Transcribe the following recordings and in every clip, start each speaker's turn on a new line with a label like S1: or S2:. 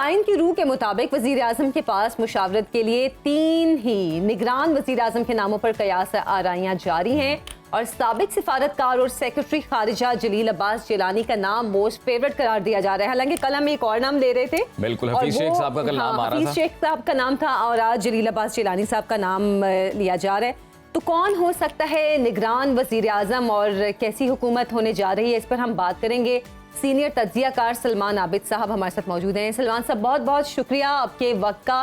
S1: आइन की रूह के मुताबिक वज़ीर आज़म के पास मुशावरत के लिए 3 ही निगरान वज़ीर आज़म के नामों पर कयास आराइयाँ जारी हैं और साबिक सिफारतकार और सेक्रेटरी खारिजा जलील अब्बास जिलानी का नाम मोस्ट फेवरेट करार दिया जा रहा है। हालांकि कल हम एक और नाम ले रहे थे,
S2: बिल्कुल हफीज शेख साहब का कल नाम आ रहा था,
S1: हफीज शेख साहब का नाम था और आज जलील अब्बास जिलानी साहब का नाम लिया जा रहा है। तो कौन हो सकता है निगरान वज़ीर आज़म और कैसी हुकूमत होने जा रही है, इस पर हम बात करेंगे। सीनियर तज्जियाकार सलमान आबिद साहब हमारे साथ मौजूद हैं। सलमान साहब, बहुत बहुत शुक्रिया आपके वक्त का।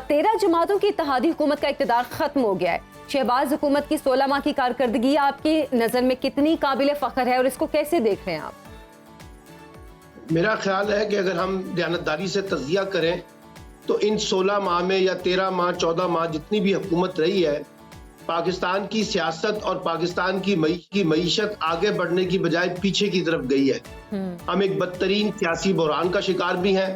S1: 13 जमातों की इत्तेहादी हुकूमत का इक़्तिदार ख़त्म हो गया है। शहबाज हुकूमत की 16 माह की कारकर्दगी आपकी नज़र में कितनी काबिल फ़ख्र है और इसको कैसे देख रहे हैं आप?
S3: मेरा ख्याल है कि अगर हम दयानतदारी से तज्जिया करें तो इन 16 माह में या 13 माह 14 माह जितनी भी हुकूमत रही है, पाकिस्तान की सियासत और पाकिस्तान की मईशत आगे बढ़ने की बजाय पीछे की तरफ गई है। हम एक बदतरीन सियासी बहरान का शिकार भी हैं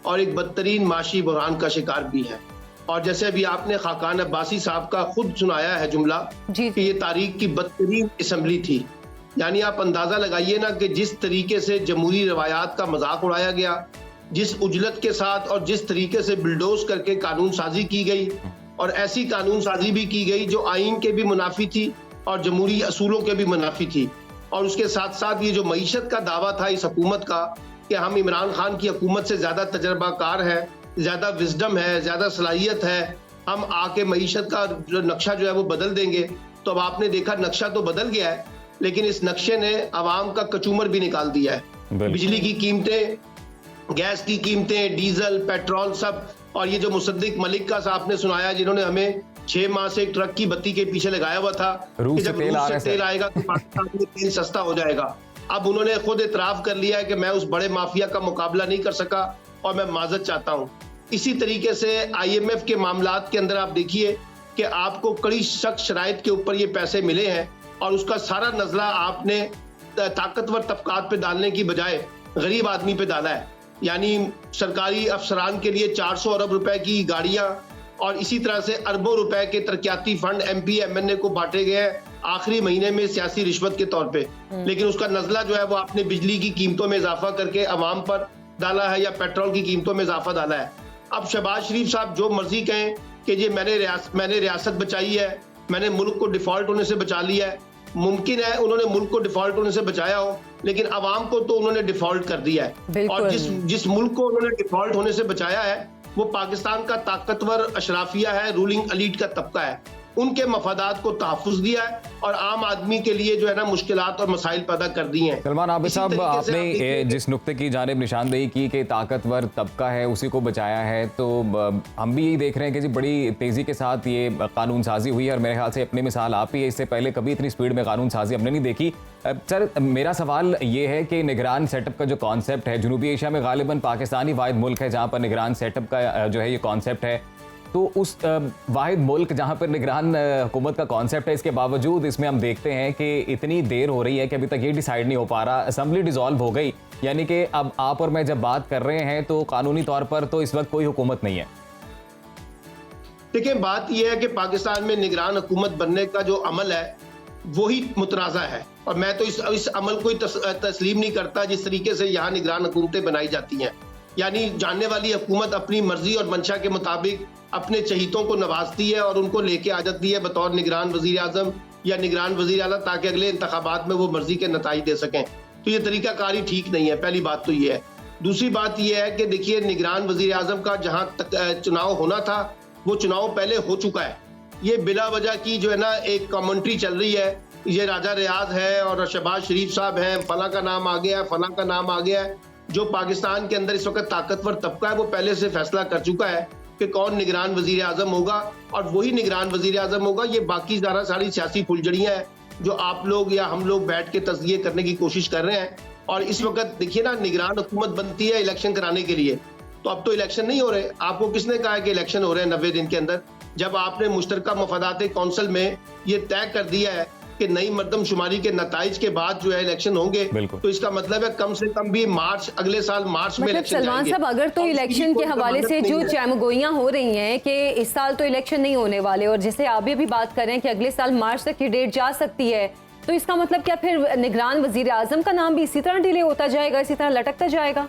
S3: और एक बदतरीन माशी बहरान का शिकार भी हैं। और जैसे अभी आपने खाकान अब्बासी साहब का खुद सुनाया है जुमला कि ये तारीख की बदतरीन असम्बली थी, यानी आप अंदाजा लगाइए ना कि जिस तरीके से जमहूरी रवायात का मजाक उड़ाया गया, जिस उजलत के साथ और जिस तरीके से बिल्डोज करके कानून साजी की गई और ऐसी कानून साजी भी की गई जो आइन के भी मुनाफी थी और जमहूरी असूलों के भी मुनाफी थी। और उसके साथ साथ ये जो मईशत का दावा था इस हुकूमत का कि हम इमरान खान की हुकूमत से ज्यादा तजर्बाकार है, ज्यादा विजडम है, ज्यादा सलाहियत है, हम आके मईशत का जो नक्शा जो है वो बदल देंगे। तो अब आपने देखा नक्शा तो बदल गया है, लेकिन इस नक्शे ने आवाम का कचूमर भी निकाल दिया है। बिजली की कीमतें, गैस की कीमतें, डीजल, पेट्रोल सब। और ये जो मुसद्दिक मलिक का आपने सुनाया जिन्होंने हमें 6 माह से एक ट्रक की बत्ती के पीछे लगाया हुआ था कि जब रूस से तेल आएगा तो पाकिस्तान में तेल सस्ता हो जाएगा। अब उन्होंने खुद इतराफ कर लिया है कि मैं उस बड़े माफिया का मुकाबला नहीं कर सका और मैं माजरत चाहता हूँ। इसी तरीके से IMF के मामलात के अंदर आप देखिए कि आपको कड़ी सख्त शराइत के ऊपर ये पैसे मिले हैं और उसका सारा नजला आपने ताकतवर तबकात पे डालने की बजाय गरीब आदमी पे डाला है। यानी सरकारी अफसरान के लिए 400 अरब रुपए की गाड़ियां और इसी तरह से अरबों रुपए के तरक्याती फंड MP MNA को बांटे गए हैं आखिरी महीने में सियासी रिश्वत के तौर पे। लेकिन उसका नजला जो है वो आपने बिजली की कीमतों में इजाफा करके अवाम पर डाला है या पेट्रोल की कीमतों में इजाफा डाला है। अब शहबाज शरीफ साहब जो मर्जी कहें कि ये मैंने रियासत बचाई है, मैंने मुल्क को डिफॉल्ट होने से बचा लिया है। मुमकिन है उन्होंने मुल्क को डिफॉल्ट होने से बचाया हो, लेकिन अवाम को तो उन्होंने डिफॉल्ट कर दिया है। और जिस मुल्क को उन्होंने डिफॉल्ट होने से बचाया है वो पाकिस्तान का ताकतवर अशराफिया है, रूलिंग एलीट का तबका है। उनके मफादात को तहफ़्फ़ुज़ दिया है और आम आदमी के लिए जो है ना मुश्किलात और मसाइल पैदा कर दी हैं।
S2: सलमान आबिद साहब, आपने जिस नुक्ते की जानिब निशानदेही की कि ताकतवर तबका है उसी को बचाया है, तो हम भी यही देख रहे हैं कि जी बड़ी तेज़ी के साथ ये कानून साजी हुई है और मेरे ख्याल से अपनी मिसाल आप ही है, इससे पहले कभी इतनी स्पीड में कानून साजी हमने नहीं देखी। सर, मेरा सवाल ये है कि निगरान सेटअप का जो कॉन्सेप्ट है, जनूबी एशिया में गालिबन पाकिस्तानी वाहिद मुल्क है जहाँ पर निगरान सेटअप का जो है ये कॉन्सेप्ट है, तो उस वाहिद मुल्क जहाँ पर निगरान हुकूमत का कॉन्सेप्ट है, इसके बावजूद इसमें हम देखते हैं कि इतनी देर हो रही है कि अभी तक ये डिसाइड नहीं हो पा रहा। असेंबली डिसॉल्व हो गई, यानी कि अब आप और मैं जब बात कर रहे हैं तो कानूनी तौर पर तो इस वक्त कोई हुकूमत नहीं है।
S3: देखिए, बात यह है कि पाकिस्तान में निगरान हुकूमत बनने का जो अमल है वही मुतनाज़ा है और मैं तो इस अमल को तस्लीम नहीं करता जिस तरीके से यहाँ निगरान हुकूमतें बनाई जाती हैं। यानी जानने वाली हुकूमत अपनी मर्जी और मंशा के मुताबिक अपने चहीतों को नवाजती है और उनको लेके आ जाती है बतौर निगरान वजीर आजम या निगरान वजीर आला, ताकि अगले इंतखाबात में वो मर्जी के नताइज दे सकें। तो ये तरीकाकारी ठीक नहीं है। पहली बात तो ये है। दूसरी बात यह है कि देखिए, निगरान वजीर आजम का जहाँ तक चुनाव होना था वो चुनाव पहले हो चुका है। ये बिला वजह की जो है ना एक कमेंट्री चल रही है, ये राजा रियाज है और शहबाज शरीफ साहब हैं, फला का नाम आ गया है, फला का नाम आ गया है। जो पाकिस्तान के अंदर इस वक्त ताकतवर तबका है वो पहले से फैसला कर चुका है कि कौन निगरान वजीर आजम होगा और वही निगरान वजीर आजम होगा। ये बाकी सारी सियासी फुलझड़ियां हैं जो आप लोग या हम लोग बैठ के तस्दीर करने की कोशिश कर रहे हैं। और इस वक्त देखिए ना, निगरान हुकूमत बनती है इलेक्शन कराने के लिए, तो अब तो इलेक्शन नहीं हो रहे। आपको किसने कहा है कि इलेक्शन हो रहे हैं 90 दिन के अंदर, जब आपने मुश्तरका मफादात कौंसिल में ये तय कर दिया है कि नई मर्दमशुमारी के नताइज के बाद जो है इलेक्शन होंगे, तो इसका मतलब है कम से कम भी मार्च, अगले साल मार्च में इलेक्शन जाएंगे।
S1: सलमान साहब, अगर तो इलेक्शन के हवाले से जो चैमगोइयां हो रही हैं कि इस साल तो इलेक्शन नहीं होने वाले और जैसे आप भी बात कर रहे हैं कि अगले साल मार्च तक की डेट जा सकती है, तो इसका मतलब क्या फिर निगरान वजीर आजम का नाम भी इसी तरह डिले होता जाएगा, इसी तरह लटकता जाएगा?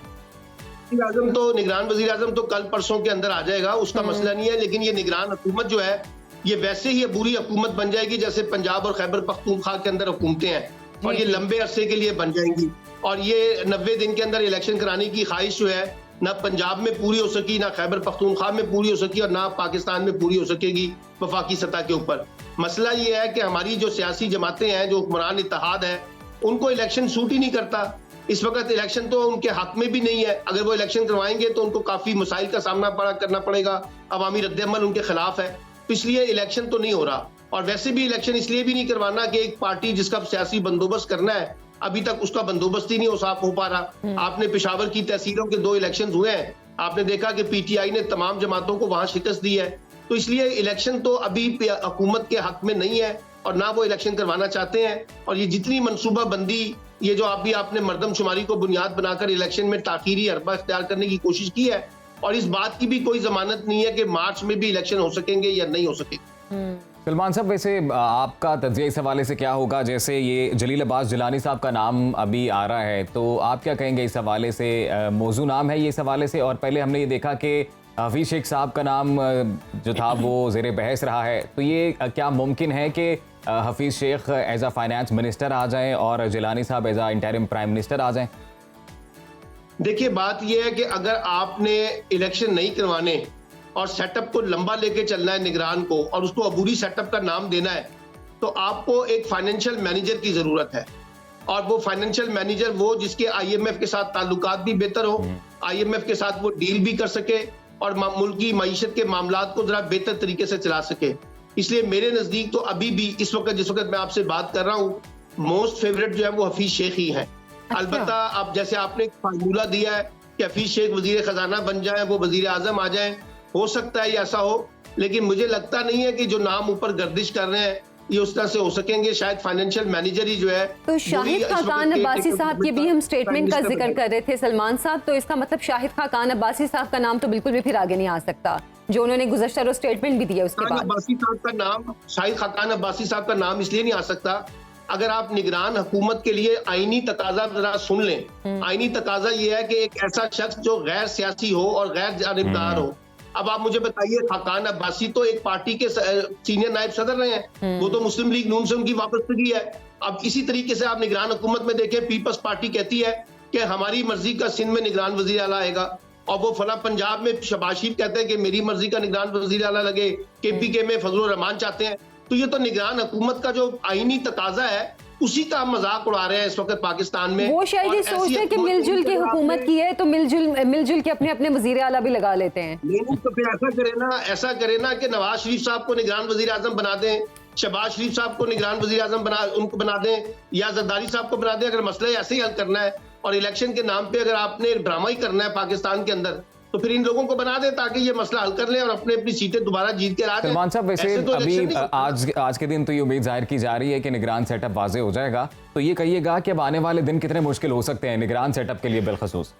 S3: निगरान वजीर आजम तो कल परसों के अंदर आ जाएगा, उसका मसला नहीं है। लेकिन ये निगरान हुकूमत जो है ये वैसे ही बुरी हुकूमत बन जाएगी जैसे पंजाब और खैबर पख्तूनख्वा के अंदर हुकूमतें हैं, और ये लंबे अरसे के लिए बन जाएंगी। और ये 90 दिन के अंदर इलेक्शन कराने की ख्वाहिश जो है ना पंजाब में पूरी हो सकी, ना खैबर पख्तूनख्वा में पूरी हो सकी, और ना पाकिस्तान में पूरी हो सकेगी वफाकी सतह के ऊपर। मसला ये है कि हमारी जो सियासी जमातें हैं, जो हुक्मरान इत्तेहाद है, उनको इलेक्शन सूट ही नहीं करता। इस वक्त इलेक्शन तो उनके हक में भी नहीं है। अगर वो इलेक्शन करवाएंगे तो उनको काफी मसाइल का सामना करना पड़ेगा, अवामी रद्द-ए-अमल उनके खिलाफ है, तो इसलिए इलेक्शन तो नहीं हो रहा। और वैसे भी इलेक्शन इसलिए भी नहीं करवाना कि एक पार्टी जिसका सियासी बंदोबस्त करना है अभी तक उसका बंदोबस्त ही नहीं हो पा रहा। आपने पेशावर की तहसीलों के 2 इलेक्शन हुए हैं, आपने देखा कि पीटीआई ने तमाम जमातों को वहां शिकस्त दी है। तो इसलिए इलेक्शन तो अभी हुकूमत के हक में नहीं है और ना वो इलेक्शन करवाना चाहते हैं। और ये जितनी मनसूबा बंदी, ये जो आपने मर्दमशुमारी को बुनियाद बनाकर इलेक्शन में ताखीरी अरबा इख्तियार करने की कोशिश की है, और इस बात की भी कोई जमानत नहीं है कि मार्च में भी इलेक्शन हो सकेंगे या नहीं हो सकेंगे।
S2: सलमान साहब, वैसे आपका तज्ज़िया इस हवाले से क्या होगा? जैसे ये जलील अब्बास जिलानी साहब का नाम अभी आ रहा है, तो आप क्या कहेंगे इस हवाले से? मौजू नाम है ये इस हवाले से, और पहले हमने ये देखा कि हफीज शेख साहब का नाम जो था वो ज़ेर बहस रहा है, तो ये क्या मुमकिन है कि Hafeez Sheikh as a finance minister आ जाएं और जिलानी साहब as a interim prime minister आ जाएं?
S3: देखिए, बात यह है कि अगर आपने इलेक्शन नहीं करवाने और सेटअप को लंबा लेके चलना है निगरान को, और उसको अबूरी सेटअप का नाम देना है, तो आपको एक फाइनेंशियल मैनेजर की जरूरत है। और वो फाइनेंशियल मैनेजर वो जिसके आईएमएफ के साथ ताल्लुकात भी बेहतर हो, आईएमएफ के साथ वो डील भी कर सके और मुल्क की मईशत के मामलात को जरा बेहतर तरीके से चला सके। इसलिए मेरे नजदीक तो अभी भी इस वक्त जिस वक्त मैं आपसे बात कर रहा हूँ, मोस्ट फेवरेट जो है वो हफीज शेख ही है। अलबत्ता अब जैसे आपने फार्मूला दिया है कि हफीज शेख वजीर खजाना बन जाए, वो वजीर आजम आ जाए, हो सकता है ऐसा हो, लेकिन मुझे लगता नहीं है कि जो नाम ऊपर गर्दिश कर रहे हैं ये उस तरह से हो सकेंगे। शायद फाइनेंशियल मैनेजर ही जो है।
S1: तो शाहिद खाकान अब्बासी साहब के भी हम स्टेटमेंट का जिक्र कर रहे थे सलमान साहब, तो इसका मतलब शाहिद खाकान अब्बासी साहब का नाम तो बिल्कुल भी फिर आगे नहीं आ सकता, जो उन्होंने गुज़श्ता रोज़ स्टेटमेंट भी दिया उसके बाद।
S3: शाहिद खाकान अब्बासी साहब का नाम इसलिए नहीं आ सकता, अगर आप निगरान हुकूमत के लिए आईनी तकाजा जरा सुन लें। आईनी तकाजा ये है कि एक ऐसा शख्स जो गैर सियासी हो और गैर जानिबदार हो। अब आप मुझे बताइए, खाकान अब्बासी तो एक पार्टी के सीनियर नायब सदर रहे हैं, वो तो मुस्लिम लीग नून से उनकी वापसगी है। अब इसी तरीके से आप निगरान हुकूमत में देखें, पीपल्स पार्टी कहती है कि हमारी मर्जी का सिंध में निगरान वजीर आला आएगा, और वो फला पंजाब में शहबाज शरीफ कहते हैं कि मेरी मर्जी का निगरान वजीर आला लगे, केपीके में फजलुर रहमान चाहते हैं। तो ये तो निगरान हुकूमत का जो आईनी तकाजा है उसी का मजाक उड़ा रहे हैं इस वक्त पाकिस्तान में।
S1: वो शायद ये सोचते हैं कि मिलजुल की हुकूमत की है तो मिलजुल के अपने अपने वजीर आला भी लगा लेते हैं।
S3: नहीं, तो फिर ऐसा करे ना कि नवाज शरीफ साहब को निगरान वजीर आजम बना दें, शहबाज शरीफ साहब को निगरान वजीर आजम उनको बना दें, या जरदारी साहब को बना दें। अगर मसला ऐसे ही हल करना है और इलेक्शन के नाम पे अगर आपने ड्रामा ही करना है पाकिस्तान के अंदर, तो फिर इन लोगों को बना दे ताकि ये मसला हल कर लें और अपने अपनी सीटें दोबारा जीत के आ जाएं।
S2: सलमान साहब, वैसे
S3: तो
S2: अभी आज के दिन तो ये उम्मीद जाहिर की जा रही है कि निगरान सेटअप वाजे हो जाएगा, तो ये कहिएगा कि अब आने वाले दिन कितने मुश्किल हो सकते हैं निगरान सेटअप के लिए बिलखसूस?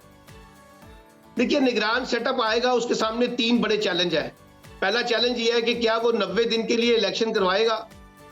S3: देखिए, निगरान सेटअप आएगा, उसके सामने 3 बड़े चैलेंज है। पहला चैलेंज ये है कि क्या वो 90 दिन के लिए इलेक्शन करवाएगा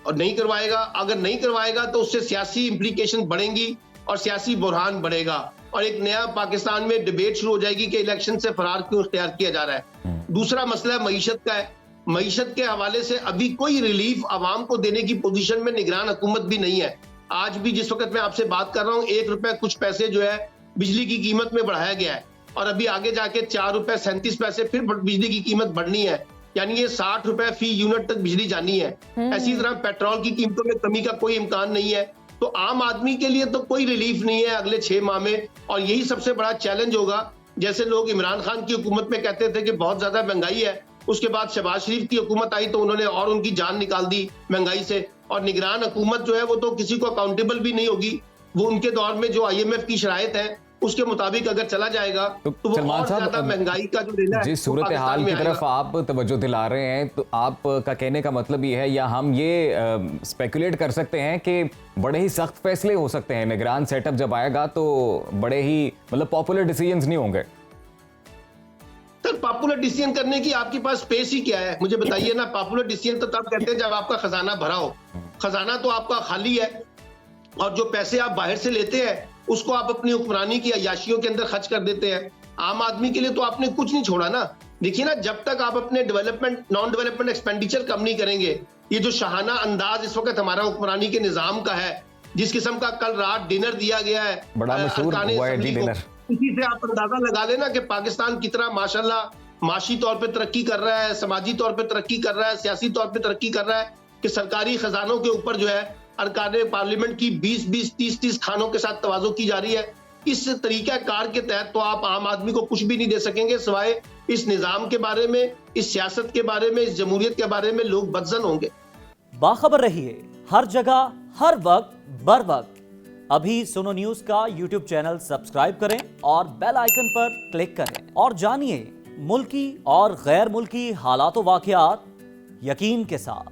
S3: और नहीं करवाएगा। अगर नहीं करवाएगा तो उससे सियासी इंप्लीकेशन बढ़ेंगी और सियासी बुरहान बढ़ेगा, और एक नया पाकिस्तान में डिबेट शुरू हो जाएगी कि इलेक्शन से फरार क्यों इख्तियार किया जा रहा है। दूसरा मसला मईशत का है। मईशत के हवाले से अभी कोई रिलीफ आवाम को देने की पोजीशन में निगरान हुकूमत भी नहीं है। आज भी जिस वक्त मैं आपसे बात कर रहा हूँ, 1 रुपए कुछ पैसे जो है बिजली की कीमत में बढ़ाया गया है, और अभी आगे जाके 4 रुपए 37 पैसे फिर बिजली की कीमत बढ़नी है, यानी ये 60 रुपए फी यूनिट तक बिजली जानी है। ऐसी तरह पेट्रोल की कीमतों में कमी का कोई इम्कान नहीं है। तो आम आदमी के लिए तो कोई रिलीफ नहीं है अगले 6 माह में, और यही सबसे बड़ा चैलेंज होगा। जैसे लोग इमरान खान की हुकूमत में कहते थे कि बहुत ज्यादा महंगाई है, उसके बाद शहबाज शरीफ की हुकूमत आई तो उन्होंने और उनकी जान निकाल दी महंगाई से। और निगरान हुकूमत जो है वो तो किसी को अकाउंटेबल भी नहीं होगी। वो उनके दौर में जो IMF की शराइत है उसके मुताबिक अगर चला जाएगा तो वो और ज्यादा महंगाई का जो लेना है,
S2: जिस सूरत हाल की तरफ आप तवज्जो दिला रहे हैं, तो आपका कहने का मतलब ये है, या हम ये स्पेकुलेट कर सकते हैं कि बड़े ही सख्त फैसले हो सकते हैं निगरान सेटअप जब आएगा, तो बड़े ही मतलब पॉपुलर डिसीजंस नहीं होंगे?
S3: सर, पॉपुलर डिसीजन करने की आपके पास स्पेस ही क्या है, मुझे बताइए ना। पॉपुलर डिसीजन तो तब कहते हैं जब आपका खजाना भरा हो। खजाना तो आपका खाली है, और जो पैसे आप बाहर से लेते हैं उसको आप अपनी हुक्मरानी की अय्याशियों के अंदर खर्च कर देते हैं। आम आदमी के लिए तो आपने कुछ नहीं छोड़ा ना। देखिए ना, जब तक आप अपने डेवलपमेंट नॉन डेवलपमेंट एक्सपेंडिचर कम नहीं करेंगे, ये जो शाहाना अंदाज इस वक्त हमारा हुक्मरानी के निजाम का है, जिस किस्म का कल रात डिनर दिया गया है,
S2: बड़ा मशहूर हुआ है जी डिनर,
S3: इसी से आप अंदाजा लगा लेना कि पाकिस्तान कितना माशाल्लाह माशी तौर पे तरक्की कर रहा है, समाजी तौर पे तरक्की कर रहा है, सियासी तौर पे तरक्की कर रहा है, कि सरकारी खजानों के ऊपर जो है अरकान पार्लियामेंट की 20-20, 30-30 खानों के साथ तवाज़ो की जा रही है। इस तरीका कार के तहत तो आप आम आदमी को कुछ भी नहीं दे सकेंगे सिवाय इस निजाम के बारे में, इस सियासत के बारे में, इस जमहूरियत के बारे में लोग बदजन होंगे।
S4: बाखबर रहिए हर जगह, हर वक्त, बर वक्त। अभी सुनो न्यूज का यूट्यूब चैनल सब्सक्राइब करें और बेल आइकन पर क्लिक करें और जानिए मुल्की और गैर मुल्की हालात व वाक़यात यकीन के साथ।